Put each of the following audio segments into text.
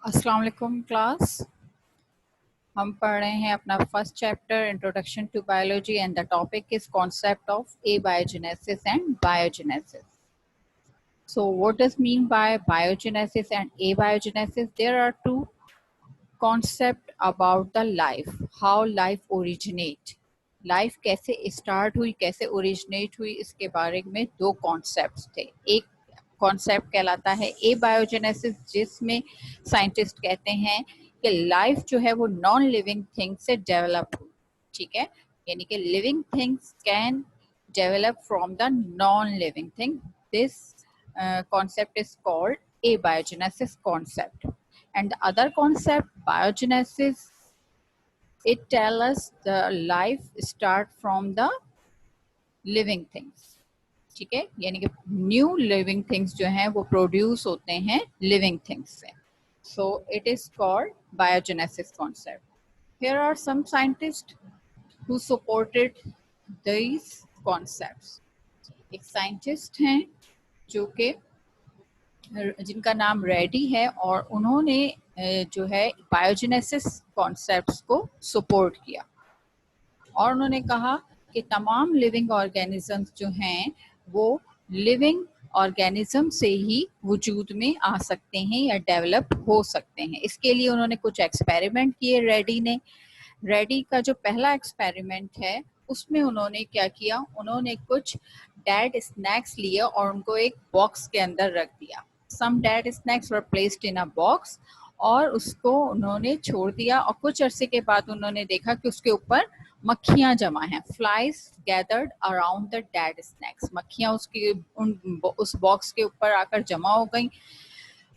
अस्सलाम वालेकुम क्लास। हम पढ़ रहे हैं अपना first chapter introduction to biology and the topic is concept of abiogenesis and biogenesis. So what does mean by biogenesis and abiogenesis? There are two concept about the life, how life originate. Life कैसे start हुई, कैसे originate हुई, इसके बारे में दो concepts थे. एक कॉन्सेप्ट कहलाता है ए बायोजेनेसिस, जिसमें साइंटिस्ट कहते हैं कि लाइफ जो है वो नॉन लिविंग थिंग से डेवलप हुई. ठीक है, यानी कि living things can develop from the non living thing. This concept is called abiogenesis concept. And the other concept, biogenesis, it tells us the life start from the living things. ठीक है, यानी कि new living things जो हैं वो produce होते हैं living things से. So it is called biogenesis concept. Here are some scientists who supported these concepts. एक साइंटिस्ट हैं जो कि जिनका नाम रेडी है, और उन्होंने जो है बायोजेनेसिस कॉन्सेप्ट्स को सपोर्ट किया, और उन्होंने कहा कि तमाम लिविंग ऑर्गेनिजम्स जो हैं वो लिविंग ऑर्गेनिज्म से ही वजूद में आ सकते हैं या डेवलप हो सकते हैं. इसके लिए उन्होंने कुछ एक्सपेरिमेंट किए रेडी ने. रेडी का जो पहला एक्सपेरिमेंट है उसमें उन्होंने क्या किया, उन्होंने कुछ डेड स्नैक्स लिए और उनको एक बॉक्स के अंदर रख दिया. Some dead snakes were placed in a box, और उसको उन्होंने छोड़ दिया, और कुछ अरसे के बाद उन्होंने देखा कि उसके ऊपर मक्खियां जमा हैं. Flies gathered around the dead snacks. मक्खियां उस बॉक्स के ऊपर आकर जमा हो गई,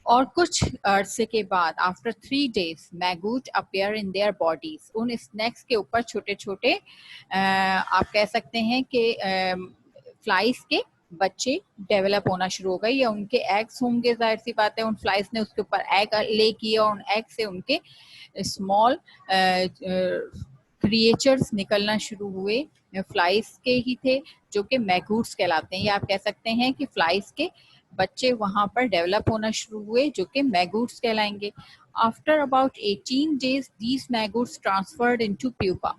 और कुछ अरसे के बाद after 3 days maggots appear in their bodies. उन स्नैक्स के ऊपर छोटे छोटे आप कह सकते हैं कि फ्लाइज के बच्चे डेवलप होना शुरू हो गए, या उनके एग्स होंगे. जाहिर सी बात है, उन फ्लाइज ने उसके ऊपर एग ले किए, और उन एग से उनके स्मॉल क्रिएचर्स निकलना शुरू हुए. फ्लाइज के ही थे जो कि मैगूट्स कहलाते हैं, या आप कह सकते हैं कि फ्लाइज के बच्चे वहां पर डेवलप होना शुरू हुए जो कि मैगूट्स कहलाएंगे. After about 18 days these maggots transferred into pupa.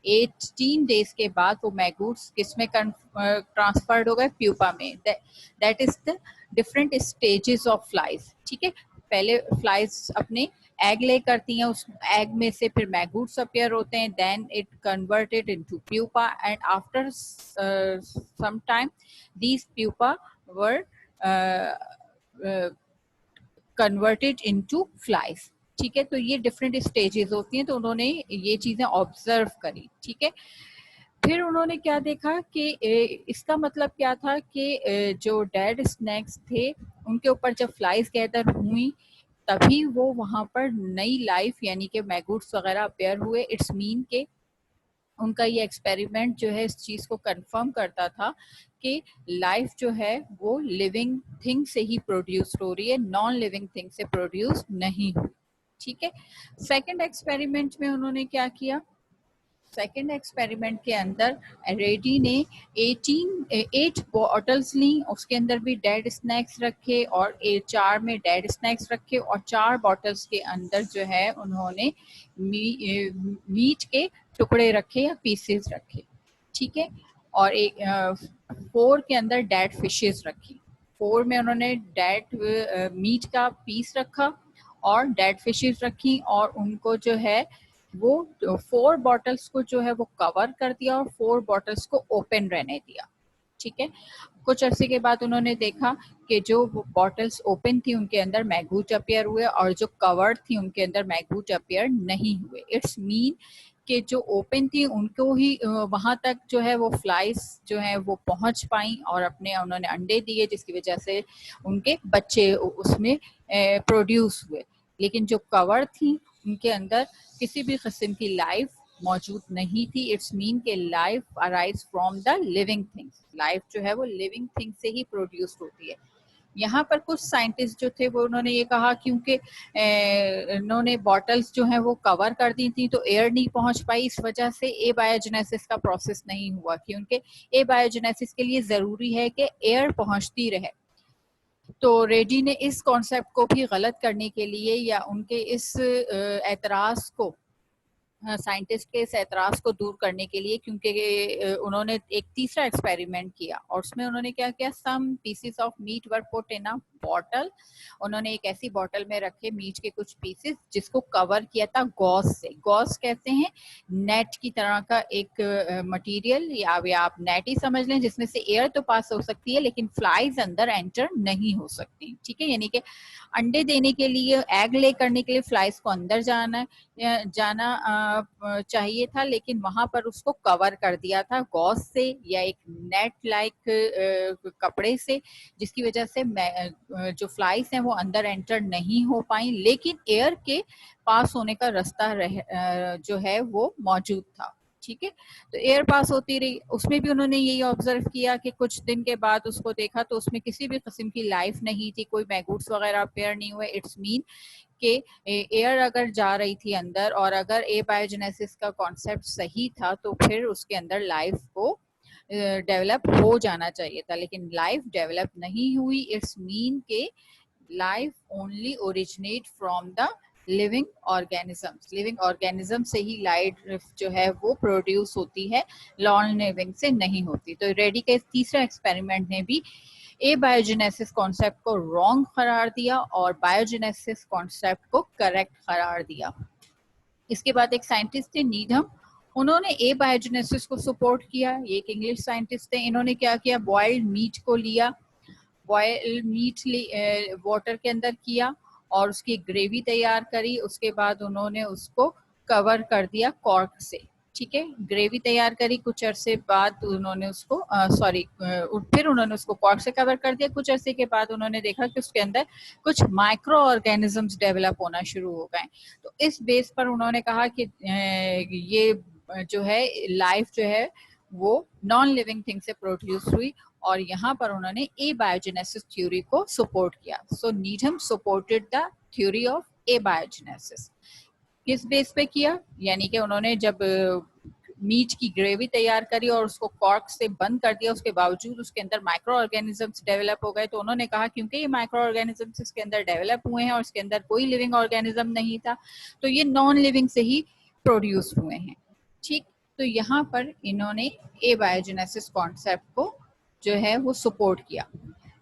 18 days के बाद वो मैगूट्स किसमें ट्रांसफर्ड हो गए, प्यूपा में. That is the different stages of flies. ठीक है, पहले फ्लाइज अपने एग ले करती हैं, उस एग में से फिर मैगूट्स अपीयर होते हैं, then it converted into pupa, and after some time these pupa were converted into flies. ठीक है, तो ये डिफरेंट स्टेजेस होती हैं, तो उन्होंने ये चीजें ऑब्जर्व करी. ठीक है, फिर उन्होंने क्या देखा कि इसका मतलब क्या था कि जो डेड स्नैक्स थे उनके ऊपर जब फ्लाइज गैदर हुई तभी वो वहां पर नई लाइफ यानी कि मैगूट्स वगैरह अपेयर हुए. इट्स मीन के उनका ये एक्सपेरिमेंट जो है इस चीज को कंफर्म करता था कि लाइफ जो है वो लिविंग थिंग से ही प्रोड्यूस हो रही है, नॉन लिविंग थिंग से प्रोड्यूस नहीं हुई. ठीक है, सेकंड एक्सपेरिमेंट में उन्होंने क्या किया, सेकेंड एक्सपेरिमेंट के अंदर रेडी ने 8 बॉटल्स ली, उसके अंदर भी डेड स्नैक्स रखे, और 4 में डेड स्नैक्स रखे, और 4 बॉटल्स के अंदर जो है उन्होंने मीट के टुकड़े रखे या पीसेस रखे. ठीक है, और 4 के अंदर डेड फिशेस रखी. 4 में उन्होंने डेड मीट का पीस रखा और डेड फिशेस रखी, और उनको जो है वो 4 बॉटल्स को जो है वो कवर कर दिया और 4 बॉटल्स को ओपन रहने दिया. ठीक है, कुछ अरसे के बाद उन्होंने देखा कि जो बॉटल्स ओपन थी उनके अंदर मैगूट अपियर हुए, और जो कवर्ड थी उनके अंदर मैगूट अपियर नहीं हुए. इट्स मीन कि जो ओपन थी उनको ही वहां तक जो है वो फ्लाइज जो है वो पहुंच पाई, और अपने उन्होंने अंडे दिए, जिसकी वजह से उनके बच्चे उसमें प्रोड्यूस हुए. लेकिन जो कवर थी उनके अंदर किसी भी किस्म की लाइफ मौजूद नहीं थी. इट्स मीन के life arise from the living things. Life जो है वो लिविंग थिंग से ही प्रोड्यूस होती है. यहाँ पर कुछ साइंटिस्ट जो थे वो उन्होंने ये कहा क्योंकि इन्होंने बॉटल्स जो है वो कवर कर दी थी तो एयर नहीं पहुंच पाई, इस वजह से ए बायोजेनेसिस का प्रोसेस नहीं हुआ, क्योंकि ए बायोजेनेसिस के लिए जरूरी है कि एयर पहुंचती रहे. तो रेड्डी ने इस कॉन्सेप्ट को भी गलत करने के लिए या उनके इस एतराज़ को, साइंटिस्ट के इस एतराज़ को दूर करने के लिए, क्योंकि उन्होंने एक तीसरा एक्सपेरिमेंट किया और उसमें उन्होंने क्या किया, some pieces of meat were put in a bottle. उन्होंने एक ऐसी बॉटल में रखे मीट के कुछ पीसेस जिसको कवर किया था गॉज से। गॉज कहते हैं नेट की तरह का एक मटेरियल, या आप नेट ही समझ लें, जिसमें से एयर तो पास हो सकती है लेकिन फ्लाइज अंदर एंटर नहीं हो सकती। ठीक है, यानी कि अंडे देने के लिए, एग ले करने के लिए फ्लाइज को अंदर जाना चाहिए था, लेकिन वहां पर उसको कवर कर दिया था गॉज से या एक नेट लाइक कपड़े से, जिसकी वजह से जो फ्लाइज हैं वो अंदर एंटर नहीं हो पाई, लेकिन एयर के पास होने का रास्ता जो है वो मौजूद था। ठीक है, तो एयर पास होती रही। उसमें भी उन्होंने यही ऑब्जर्व किया कि कुछ दिन के बाद उसको देखा तो उसमें किसी भी किस्म की लाइफ नहीं थी, कोई मैगूट्स वगैरह पेयर नहीं हुए। इट्स मीन कि एयर अगर जा रही थी अंदर और अगर एबायोजेनेसिस का कॉन्सेप्ट सही था तो फिर उसके अंदर लाइफ को डेवलप हो जाना चाहिए था, लेकिन लाइफ डेवलप नहीं हुई। इट्स मीन के life only originate from the living organisms. Living organism से ही लाइफ जो है वो प्रोड्यूस होती है, नॉन लिविंग से नहीं होती। तो रेड्डी के तीसरा एक्सपेरिमेंट ने भी एबायोजेनेसिस कॉन्सेप्ट को रॉन्ग करार दिया और बायोजेनेसिस कॉन्सेप्ट को करेक्ट करार दिया। इसके बाद एक साइंटिस्ट थे नीडम, उन्होंने एबायोजेनेसिस को सपोर्ट किया। ये एक इंग्लिश साइंटिस्ट थे। इन्होंने क्या किया, बॉइल्ड मीट को लिया, बॉयल मीट वाटर के अंदर किया और उसकी ग्रेवी तैयार करी। उसके बाद उन्होंने उसको कवर कर दिया कॉर्क से। ठीक है, ग्रेवी तैयार करी, कुछ अरसे बाद उन्होंने उसको फिर उन्होंने उसको कॉर्क से कवर कर दिया। कुछ अरसे के बाद उन्होंने देखा कि उसके अंदर कुछ माइक्रो ऑर्गेनिजम्स डेवलप होना शुरू हो गए। तो इस बेस पर उन्होंने कहा कि ये जो है लाइफ जो है वो नॉन लिविंग थिंग से प्रोड्यूस हुई और यहाँ पर उन्होंने एबायोजेनेसिस थ्योरी को सपोर्ट किया। So Needham supported the theory of abiogenesis. किस बेस पे किया, यानी कि उन्होंने जब मीट की ग्रेवी तैयार करी और उसको कॉर्क से बंद कर दिया, उसके बावजूद उसके अंदर माइक्रो ऑर्गेनिजम्स डेवलप हो गए। तो उन्होंने कहा क्योंकि ये माइक्रो ऑर्गेनिजम्स इसके अंदर डेवलप हुए हैं और इसके अंदर कोई लिविंग ऑर्गेनिज्म नहीं था, तो ये नॉन लिविंग से ही प्रोड्यूस हुए हैं। ठीक, तो यहाँ पर इन्होंने एबायोजेनेसिस कॉन्सेप्ट को जो है वो सपोर्ट किया।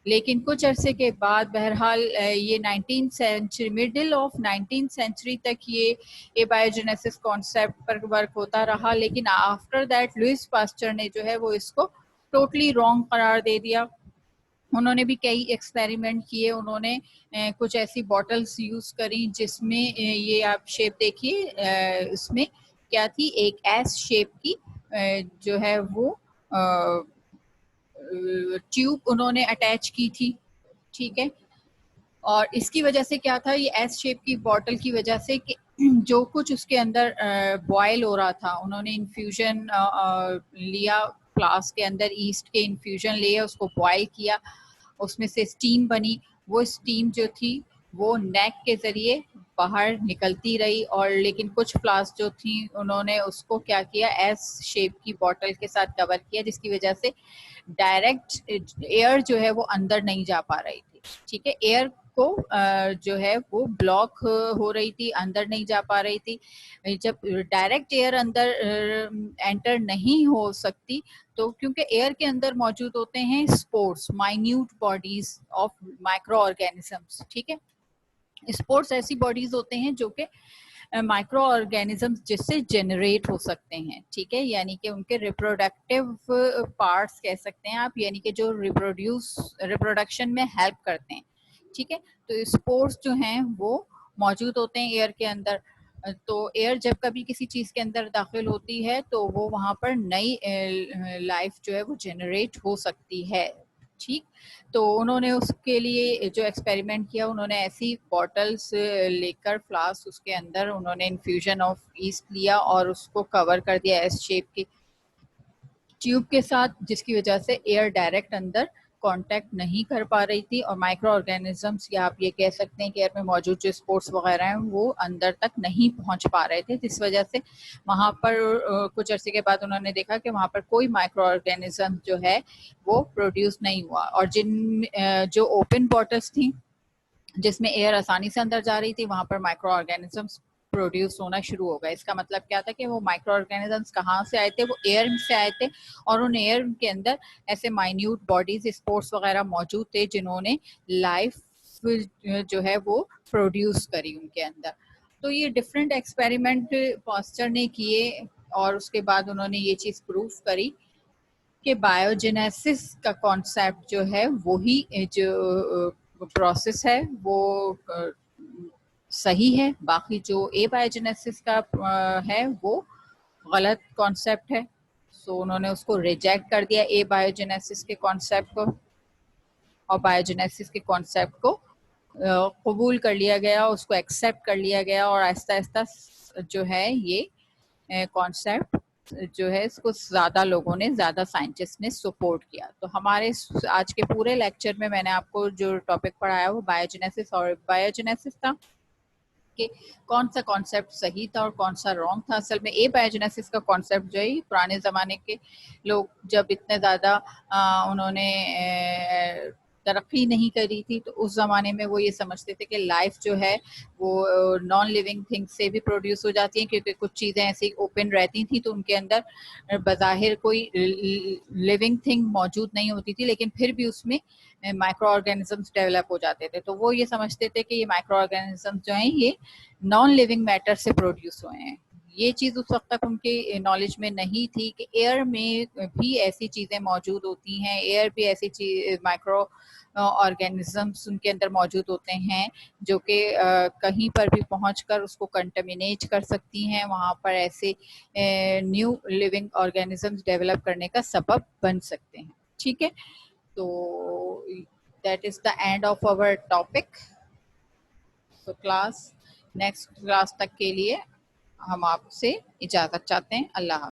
लेकिन कुछ अरसे के बाद बहरहाल ये 19th century, middle of 19th century तक ये एबायोजेनेसिस कॉन्सेप्ट पर वर्क होता रहा, लेकिन आफ्टर दैट लुइस पास्चर ने जो है वो इसको टोटली रॉन्ग करार दे दिया। उन्होंने भी कई एक्सपेरिमेंट किए। उन्होंने कुछ ऐसी बॉटल्स यूज करी जिसमें ये आप शेप देखिए, इसमें क्या थी, एक एस शेप की जो है वो ट्यूब उन्होंने अटैच की थी। ठीक है, और इसकी वजह से क्या था, ये एस शेप की बॉटल की वजह से कि जो कुछ उसके अंदर बॉयल हो रहा था, उन्होंने इन्फ्यूजन लिया, फ्लास्क के अंदर ईस्ट के इन्फ्यूजन लिए, उसको बॉयल किया, उसमें से स्टीम बनी। वो स्टीम जो थी वो नेक के जरिए बाहर निकलती रही, और लेकिन कुछ फ्लास्क जो थी उन्होंने उसको क्या किया, एस शेप की बॉटल के साथ कवर किया, जिसकी वजह से डायरेक्ट एयर जो है वो अंदर नहीं जा पा रही थी। ठीक है, एयर को जो है वो ब्लॉक हो रही थी, अंदर नहीं जा पा रही थी। जब डायरेक्ट एयर अंदर एंटर नहीं हो सकती, तो क्योंकि एयर के अंदर मौजूद होते हैं spores, minute bodies of micro organisms. ठीक है, स्पोर्स ऐसी बॉडीज होते हैं जो कि माइक्रो ऑर्गेनिजम्स जिससे जनरेट हो सकते हैं। ठीक है, यानी कि उनके रिप्रोडक्टिव पार्ट्स कह सकते हैं आप, यानी कि जो रिप्रोडक्शन में हेल्प करते हैं। ठीक है, तो स्पोर्स जो हैं वो मौजूद होते हैं एयर के अंदर। तो एयर जब कभी किसी चीज के अंदर दाखिल होती है तो वो वहां पर नई लाइफ जो है वो जनरेट हो सकती है। ठीक, तो उन्होंने उसके लिए जो एक्सपेरिमेंट किया, उन्होंने ऐसी बॉटल्स लेकर फ्लास्क, उसके अंदर उन्होंने इन्फ्यूजन ऑफ ईस्ट लिया और उसको कवर कर दिया एस शेप की ट्यूब के साथ, जिसकी वजह से एयर डायरेक्ट अंदर कांटेक्ट नहीं कर पा रही थी और माइक्रो ऑर्गेनिजम्स या आप ये कह सकते हैं कि एयर में मौजूद जो स्पोर्स वगैरह हैं वो अंदर तक नहीं पहुंच पा रहे थे, जिस वजह से वहां पर कुछ अरसे के बाद उन्होंने देखा कि वहां पर कोई माइक्रो ऑर्गेनिज्म जो है वो प्रोड्यूस नहीं हुआ। और जो ओपन बॉटल्स थी जिसमें एयर आसानी से अंदर जा रही थी, वहां पर माइक्रो ऑर्गेनिजम्स प्रोड्यूस होना शुरू हो गए। इसका मतलब क्या था कि वो माइक्रो ऑर्गेनिजम्स कहाँ से आए थे, वो एयर से आए थे और उन एयर के अंदर ऐसे माइन्यूट बॉडीज स्पोर्स वगैरह मौजूद थे जिन्होंने लाइफ जो है वो प्रोड्यूस करी उनके अंदर। तो ये डिफरेंट एक्सपेरिमेंट पॉस्चर ने किए और उसके बाद उन्होंने ये चीज प्रूव करी कि बायोजेनेसिस का कॉन्सेप्ट जो है वही जो प्रोसेस है वो सही है, बाकी जो ए बायोजेनेसिस का है वो गलत कॉन्सेप्ट है। सो उन्होंने उसको रिजेक्ट कर दिया ए बायोजेनेसिस के कॉन्सेप्ट को, और बायोजेनेसिस के कॉन्सेप्ट को कबूल कर लिया गया, उसको एक्सेप्ट कर लिया गया और आहिस्ता आहिस्ता जो है ये कॉन्सेप्ट जो है इसको ज्यादा लोगों ने, ज्यादा साइंटिस्ट ने सपोर्ट किया। तो हमारे आज के पूरे लेक्चर में मैंने आपको जो टॉपिक पढ़ाया वो बायोजेनेसिस और बायोजेनेसिस था कि कौन सा कॉन्सेप्ट सही था और कौन सा रॉन्ग था। असल में ए बायोजेनेसिस का कॉन्सेप्ट जो है पुराने जमाने के लोग जब इतने ज्यादा उन्होंने तरक्की नहीं करी थी तो उस जमाने में वो ये समझते थे कि लाइफ जो है वो नॉन लिविंग थिंग से भी प्रोड्यूस हो जाती है, क्योंकि कुछ चीजें ऐसी ओपन रहती थी तो उनके अंदर बज़ाहिर कोई लिविंग थिंग मौजूद नहीं होती थी, लेकिन फिर भी उसमें माइक्रो ऑर्गेनिजम्स डेवलप हो जाते थे। तो वो ये समझते थे कि ये माइक्रो ऑर्गेनिजम्स जो हैं ये नॉन लिविंग मैटर से प्रोड्यूस हुए हैं। ये चीज उस वक्त तक उनके नॉलेज में नहीं थी कि एयर में भी ऐसी चीजें मौजूद होती हैं, एयर भी ऐसी चीज माइक्रो ऑर्गेनिजम्स उनके अंदर मौजूद होते हैं जो कि कहीं पर भी पहुंचकर उसको कंटेमिनेट कर सकती हैं, वहां पर ऐसे न्यू लिविंग ऑर्गेनिजम्स डेवलप करने का सबब बन सकते हैं। ठीक है, तो that is the end of our topic. तो नेक्स्ट क्लास तक के लिए हम आपसे इजाजत चाहते हैं। अल्लाह हाफ़िज़।